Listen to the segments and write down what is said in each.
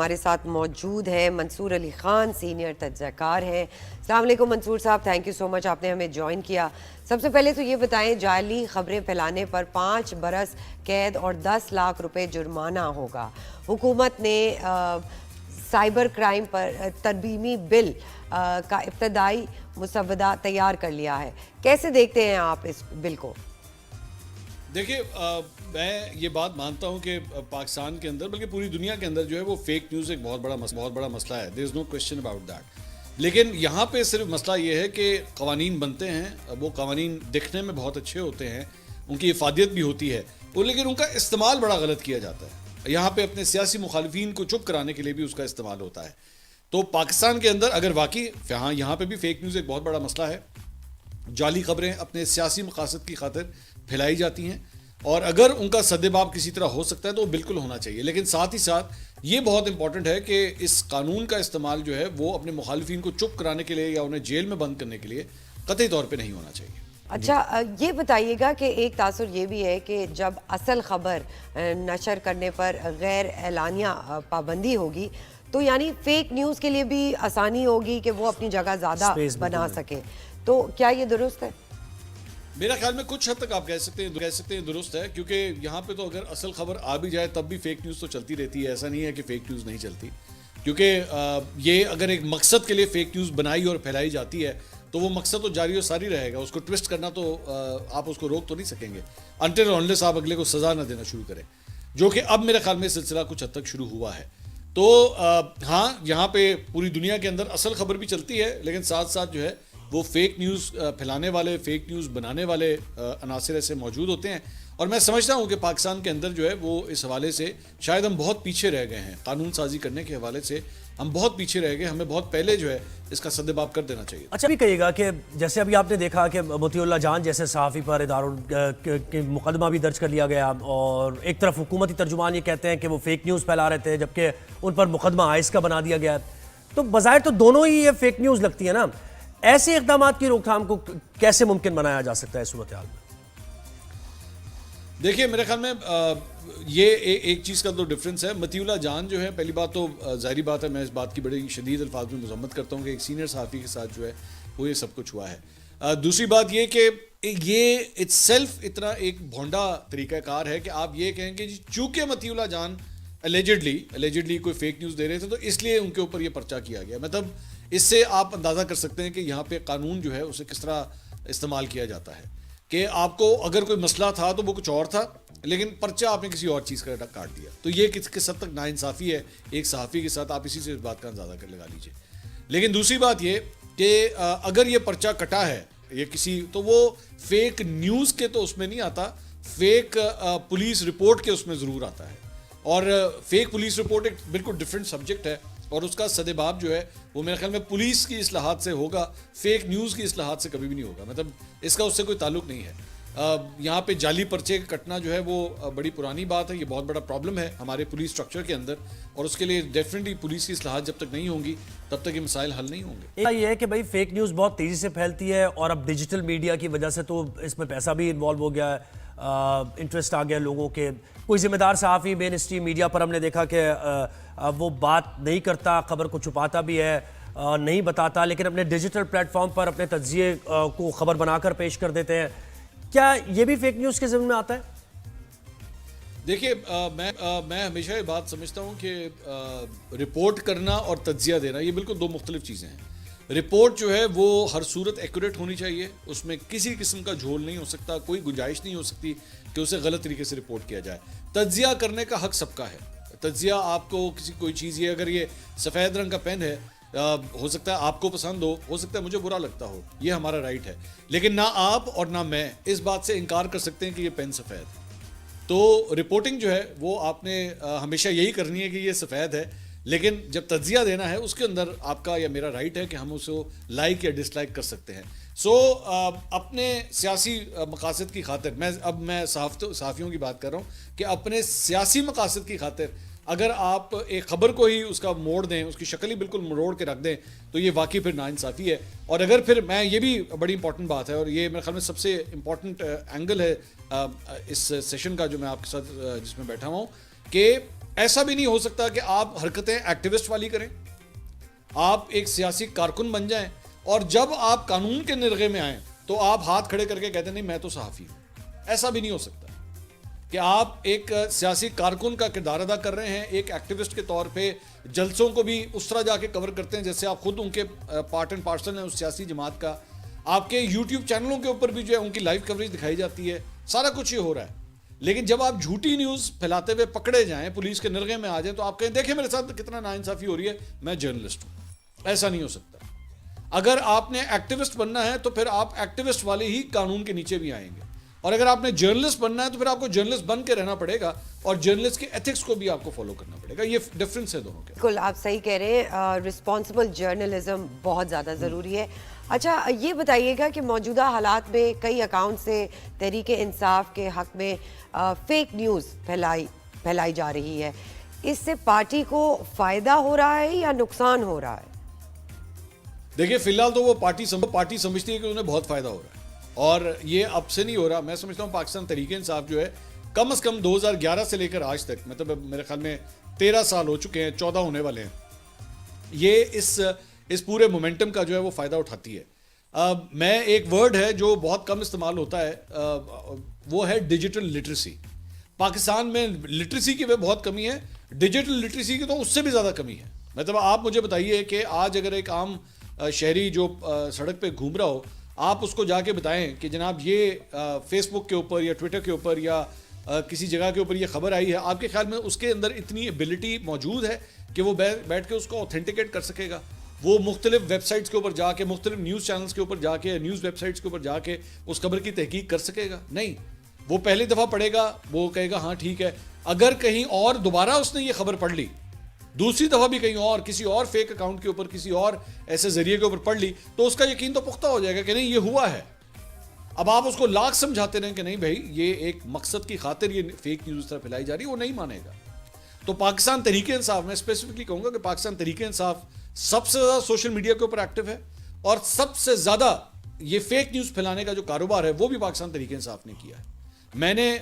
ہمارے ساتھ موجود ہیں منصور علی خان، سینئر تجزیہ کار ہیں۔ السلام علیکم منصور صاحب، تھینک یو سو مچ، آپ نے ہمیں جوائن کیا۔ سب سے پہلے تو یہ بتائیں، جعلی خبریں پھیلانے پر 5 برس قید اور 10 لاکھ روپے جرمانہ ہوگا۔ حکومت نے سائبر کرائم پر ترمیمی بل کا ابتدائی مسودہ تیار کر لیا ہے، کیسے دیکھتے ہیں آپ اس بل کو؟ دیکھیے، میں یہ بات مانتا ہوں کہ پاکستان کے اندر بلکہ پوری دنیا کے اندر جو ہے وہ فیک نیوز ایک بہت بڑا مسئلہ ہے. دیر از نو کوشچن اباؤٹ دیٹ. لیکن یہاں پہ صرف مسئلہ یہ ہے کہ قوانین بنتے ہیں، وہ قوانین دکھنے میں بہت اچھے ہوتے ہیں، ان کی افادیت بھی ہوتی ہے، لیکن ان کا استعمال بڑا غلط کیا جاتا ہے. یہاں پہ اپنے سیاسی مخالفین کو چپ کرانے کے لیے بھی اس کا استعمال ہوتا ہے. تو پاکستان کے اندر اگر واقعی یہاں پہ بھی فیک نیوز ایک بہت بڑا مسئلہ ہے، جعلی خبریں اپنے سیاسی مقاصد کی خاطر پھیلائی جاتی ہیں، اور اگر ان کا سدباب کسی طرح ہو سکتا ہے تو وہ بالکل ہونا چاہیے. لیکن ساتھ ہی ساتھ یہ بہت امپورٹنٹ ہے کہ اس قانون کا استعمال جو ہے وہ اپنے مخالفین کو چپ کرانے کے لیے یا انہیں جیل میں بند کرنے کے لیے قطعی طور پہ نہیں ہونا چاہیے. اچھا، یہ بتائیے گا کہ ایک تاثر یہ بھی ہے کہ جب اصل خبر نشر کرنے پر غیر اعلانیہ پابندی ہوگی تو یعنی فیک نیوز کے لیے بھی آسانی ہوگی کہ وہ اپنی جگہ زیادہ بنا سکے، تو کیا یہ درست ہے؟ میرا خیال میں کچھ حد تک آپ کہہ سکتے ہیں درست ہے، کیونکہ یہاں پہ تو اگر اصل خبر آ بھی جائے تب بھی فیک نیوز تو چلتی رہتی ہے. ایسا نہیں ہے کہ فیک نیوز نہیں چلتی، کیونکہ یہ اگر ایک مقصد کے لیے فیک نیوز بنائی اور پھیلائی جاتی ہے تو وہ مقصد تو جاری و ساری رہے گا. اس کو ٹوسٹ کرنا تو آپ اس کو روک تو نہیں سکیں گے انٹل انلیس آپ اگلے کو سزا نہ دینا شروع کریں، جو کہ اب میرے خیال میں سلسلہ کچھ حد تک شروع ہوا ہے. تو ہاں، یہاں پہ پوری دنیا کے اندر اصل خبر بھی چلتی ہے، لیکن ساتھ ساتھ جو ہے وہ فیک نیوز پھیلانے والے، فیک نیوز بنانے والے عناصر ایسے موجود ہوتے ہیں. اور میں سمجھتا ہوں کہ پاکستان کے اندر جو ہے وہ اس حوالے سے شاید ہم بہت پیچھے رہ گئے ہیں. قانون سازی کرنے کے حوالے سے ہم بہت پیچھے رہ گئے، ہمیں بہت پہلے جو ہے اس کا سدباب کر دینا چاہیے. اچھا بھی کہیے گا کہ جیسے ابھی آپ نے دیکھا کہ مطیع اللہ جان جیسے صحافی پر اداروں مقدمہ بھی درج کر لیا گیا، اور ایک طرف حکومتی ترجمان یہ کہتے ہیں کہ وہ فیک نیوز پھیلا رہے تھے جبکہ ان پر مقدمہ آئس کا بنا دیا گیا ہے. تو بظاہر تو دونوں ہی یہ فیک نیوز لگتی ہے نا. ایسے اقدامات کی روک تھام کو کیسے ممکن بنایا جا سکتا ہے اس صورتحال میں؟ دیکھیے، میرے خیال میں یہ ایک چیز کا تو ڈفرینس ہے. مطیع اللہ جان جو ہے، پہلی بات تو ظاہری بات ہے، میں اس بات کی بڑی شدید الفاظ میں مذمت کرتا ہوں کہ ایک سینئر صحافی کے ساتھ جو ہے وہ یہ سب کچھ ہوا ہے. دوسری بات یہ کہ یہ اٹ سیلف اتنا ایک بھونڈا طریقہ کار ہے کہ آپ یہ کہیں کہ چونکہ مطیع اللہ جان الیجڈلی کوئی فیک نیوز دے رہے تھے تو اس لیے ان کے اوپر یہ پرچہ کیا گیا. مطلب اس سے آپ اندازہ کر سکتے ہیں کہ یہاں پہ قانون جو ہے اسے کس طرح استعمال کیا جاتا ہے، کہ آپ کو اگر کوئی مسئلہ تھا تو وہ کچھ اور تھا، لیکن پرچہ آپ نے کسی اور چیز کا کاٹ دیا. تو یہ کس حد تک ناانصافی ہے ایک صحافی کے ساتھ، آپ اسی سے اس بات کا اندازہ کر لگا لیجیے. لیکن دوسری بات یہ کہ اگر یہ پرچہ کٹا ہے یہ کسی، تو وہ فیک نیوز کے تو اس میں نہیں آتا، فیک پولیس رپورٹ کے اس میں ضرور آتا ہے. اور فیک پولیس رپورٹ ایک بالکل ڈفرینٹ سبجیکٹ ہے، اور اس کا سدباب جو ہے وہ میرے خیال میں پولیس کی اصلاحات سے ہوگا، فیک نیوز کی اصلاحات سے کبھی بھی نہیں ہوگا. مطلب اس کا اس سے کوئی تعلق نہیں ہے. یہاں پہ جعلی پرچے کٹنا جو ہے وہ بڑی پرانی بات ہے، یہ بہت بڑا پرابلم ہے ہمارے پولیس سٹرکچر کے اندر، اور اس کے لیے ڈیفینیٹلی پولیس کی اصلاحات جب تک نہیں ہوں گی تب تک یہ مسائل حل نہیں ہوں گے. یہ ہے کہ بھائی فیک نیوز بہت تیزی سے پھیلتی ہے، اور اب ڈیجیٹل میڈیا کی وجہ سے تو اس میں پیسہ بھی انوالو ہو گیا ہے، انٹرسٹ آ گیا لوگوں کے. کوئی ذمہ دار صحافی مین اسٹریم میڈیا پر ہم نے دیکھا کہ وہ بات نہیں کرتا، خبر کو چھپاتا بھی ہے، نہیں بتاتا، لیکن اپنے ڈیجیٹل پلیٹ فارم پر اپنے تجزیے کو خبر بنا کر پیش کر دیتے ہیں. کیا یہ بھی فیک نیوز کے ضمن میں آتا ہے؟ دیکھیے، میں ہمیشہ یہ بات سمجھتا ہوں کہ رپورٹ کرنا اور تجزیہ دینا یہ بالکل دو مختلف چیزیں ہیں. رپورٹ جو ہے وہ ہر صورت ایکوریٹ ہونی چاہیے، اس میں کسی قسم کا جھول نہیں ہو سکتا، کوئی گنجائش نہیں ہو سکتی کہ اسے غلط طریقے سے رپورٹ کیا جائے. تجزیہ کرنے کا حق سب کا ہے. تجزیہ آپ کو کوئی چیز، یہ اگر یہ سفید رنگ کا پین ہے، ہو سکتا ہے آپ کو پسند ہو سکتا ہے مجھے برا لگتا ہو، یہ ہمارا رائٹ ہے. لیکن نہ آپ اور نہ میں اس بات سے انکار کر سکتے ہیں کہ یہ پین سفید ہے. تو رپورٹنگ جو ہے وہ آپ نے ہمیشہ یہی کرنی ہے کہ یہ سفید ہے، لیکن جب تجزیہ دینا ہے اس کے اندر آپ کا یا میرا رائٹ ہے کہ ہم اسے لائک یا ڈس لائک کر سکتے ہیں. سو اپنے سیاسی مقاصد کی خاطر، میں صحافیوں کی بات کر رہا ہوں کہ اپنے سیاسی مقاصد کی خاطر اگر آپ ایک خبر کو ہی اس کا موڑ دیں، اس کی شکل ہی بالکل مروڑ کے رکھ دیں، تو یہ واقعی پھر ناانصافی ہے. اور اگر پھر میں یہ بھی بڑی امپورٹنٹ بات ہے، اور یہ میرے خیال میں سب سے امپورٹنٹ اینگل ہے اس سیشن کا جو میں آپ کے ساتھ جس میں بیٹھا ہوں، کہ ایسا بھی نہیں ہو سکتا کہ آپ حرکتیں ایکٹیوسٹ والی کریں, آپ ایک سیاسی کارکن بن جائیں اور جب آپ قانون کے نرغے میں آئیں تو آپ ہاتھ کھڑے کر کے کہتے ہیں نہیں میں تو صحافی ہوں. ایسا بھی نہیں ہو سکتا کہ آپ ایک سیاسی کارکن کا کردار ادا کر رہے ہیں, ایک ایکٹیوسٹ کے طور پہ جلسوں کو بھی اس طرح جا کے کور کرتے ہیں جیسے آپ خود ان کے پارٹ اینڈ پارسل ہیں اس سیاسی جماعت کا. آپ کے یوٹیوب چینلوں کے اوپر بھی جو ہے ان کی لائیو کوریج دکھائی جاتی ہے, سارا کچھ یہ ہو رہا ہے. لیکن جب آپ جھوٹی نیوز پھیلاتے ہوئے پکڑے جائیں, پولیس کے نرغے میں آ جائیں, تو آپ کہیں دیکھیں میرے ساتھ کتنا ناانصافی ہو رہی ہے, میں جرنلسٹ ہوں. ایسا نہیں ہو سکتا. اگر آپ نے ایکٹیوسٹ بننا ہے تو پھر آپ ایکٹیوسٹ والے ہی قانون کے نیچے بھی آئیں گے, اور اگر آپ نے جرنلسٹ بننا ہے تو پھر آپ کو جرنلسٹ بن کے رہنا پڑے گا, اور جرنلسٹ کے ایتھکس کو بھی آپ کو فالو کرنا پڑے گا. یہ ڈفرینس ہے دونوں کے. بالکل آپ صحیح کہہ رہے ہیں, رسپانسبل جرنلزم بہت زیادہ ضروری ہے. اچھا یہ بتائیے گا کہ موجودہ حالات میں کئی اکاؤنٹ سے تحریک انصاف کے حق میں فیک نیوز پھیلائی جا رہی ہے, اس سے پارٹی کو فائدہ ہو رہا ہے یا نقصان ہو رہا ہے؟ دیکھیے فی الحال تو وہ پارٹی سمجھتی ہے کہ انہیں بہت فائدہ ہو رہا ہے, اور یہ اب سے نہیں ہو رہا. میں سمجھتا ہوں پاکستان تحریک انصاف جو ہے کم از کم 2011 سے لے کر آج تک, مطلب میرے خیال میں 13 سال ہو چکے ہیں, 14 ہونے والے ہیں, یہ اس پورے مومنٹم کا جو ہے وہ فائدہ اٹھاتی ہے. میں ایک ورڈ ہے جو بہت کم استعمال ہوتا ہے, وہ ہے ڈیجیٹل لٹریسی. پاکستان میں لٹریسی کی بہت کمی ہے, ڈیجیٹل لٹریسی کی تو اس سے بھی زیادہ کمی ہے. مطلب آپ مجھے بتائیے کہ آج اگر ایک عام شہری جو سڑک پہ گھوم رہا ہو, آپ اس کو جا کے بتائیں کہ جناب یہ فیس بک کے اوپر یا ٹویٹر کے اوپر یا کسی جگہ کے اوپر یہ خبر آئی ہے, آپ کے خیال میں اس کے اندر اتنی ایبلٹی موجود ہے کہ وہ بیٹھ کے اس کو اوتھینٹیکیٹ کر سکے گا؟ وہ مختلف ویب سائٹس کے اوپر جا کے, مختلف نیوز چینلز کے اوپر جا کے, نیوز ویب سائٹس کے اوپر جا کے اس خبر کی تحقیق کر سکے گا؟ نہیں. وہ پہلی دفعہ پڑھے گا, وہ کہے گا ہاں ٹھیک ہے. اگر کہیں اور دوبارہ اس نے یہ خبر پڑھ لی, دوسری دفعہ بھی کہیں اور کسی اور فیک اکاؤنٹ کے اوپر, کسی اور ایسے ذریعے کے اوپر پڑھ لی, تو اس کا یقین تو پختہ ہو جائے گا کہ نہیں یہ ہوا ہے. اب آپ اس کو لاکھ سمجھاتے رہیں کہ نہیں بھائی یہ ایک مقصد کی خاطر یہ فیک نیوز طرح پھیلائی جا رہی ہے, وہ نہیں مانے گا. تو پاکستان تحریک انصاف, میں اسپیسیفکلی کہوں گا کہ پاکستان تحریک انصاف سب سے زیادہ سوشل میڈیا کے اوپر ایکٹیو ہے, اور سب سے زیادہ یہ فیک نیوز پھیلانے کا جو کاروبار ہے وہ بھی پاکستان تحریک انصاف نے کیا ہے. میں نے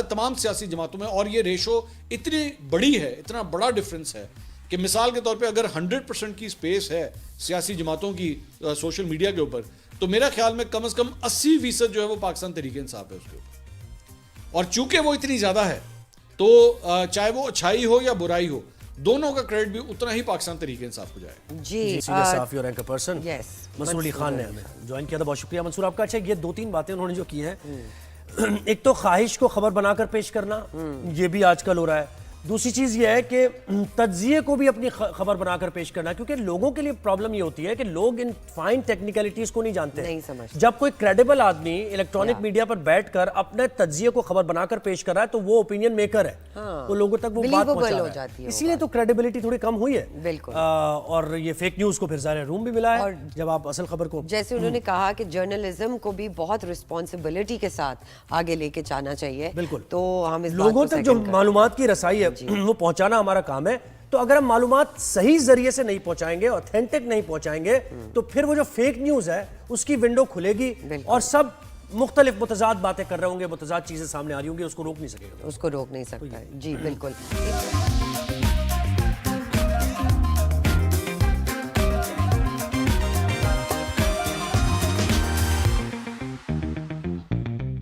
تمام سیاسی جماعتوں میں, اور یہ ریشو اتنی بڑی ہے, اتنا بڑا ڈفرینس ہے کہ مثال کے طور پہ اگر 100% کی سپیس ہے سیاسی جماعتوں کی سوشل میڈیا کے اوپر, تو میرا خیال میں کم از کم 80% جو ہے وہ پاکستان تحریک انصاف ہے اس کے اوپر. اور چونکہ وہ اتنی زیادہ ہے تو چاہے وہ اچھائی ہو یا برائی ہو, دونوں کا کریڈٹ بھی اتنا ہی پاکستان تحریک انصاف کو جائے. جی صحافی اور اینکر پرسن منصور علی خان نے ہمیں جوائن کیا تھا, بہت شکریہ منصور آپ کا. اچھا یہ 2-3 باتیں انہوں نے جو کی ہیں, ایک تو خواہش کو خبر بنا کر پیش کرنا, یہ بھی آج کل ہو رہا ہے. دوسری چیز یہ ہے کہ تجزیے کو بھی اپنی خبر بنا کر پیش کرنا, کیونکہ لوگوں کے لیے پرابلم یہ ہوتی ہے کہ لوگ ان فائن ٹیکنیکلٹیز کو نہیں جانتے. جب کوئی کریڈیبل آدمی الیکٹرانک میڈیا پر بیٹھ کر اپنے تجزیے کو خبر بنا کر پیش کر رہا ہے تو وہ اوپینین میکر ہے, تو لوگوں تک وہ بات پہنچا رہا ہے. اسی لیے تو کریڈیبلٹی تھوڑی کم ہوئی ہے. بالکل. اور یہ فیک نیوز کو پھر ظاہر روم بھی ملا ہے جب آپ اصل خبر کو, جیسے انہوں نے کہا کہ جرنلزم کو بھی بہت رسپانسبلٹی کے ساتھ آگے لے کے جانا چاہیے. بالکل. تو ہم اس لوگوں تک جو معلومات کی رسائی ہے وہ پہنچانا ہمارا کام ہے. تو اگر ہم معلومات صحیح ذریعے سے نہیں پہنچائیں گے, اوتھینٹک نہیں پہنچائیں گے, تو پھر وہ جو فیک نیوز ہے اس کی ونڈو کھلے گی اور سب مختلف متضاد باتیں کر رہے ہوں گے, متضاد چیزیں سامنے آ رہی ہوں گی, اس کو روک نہیں سکے گا. اس کو روک نہیں سکتا. جی بالکل.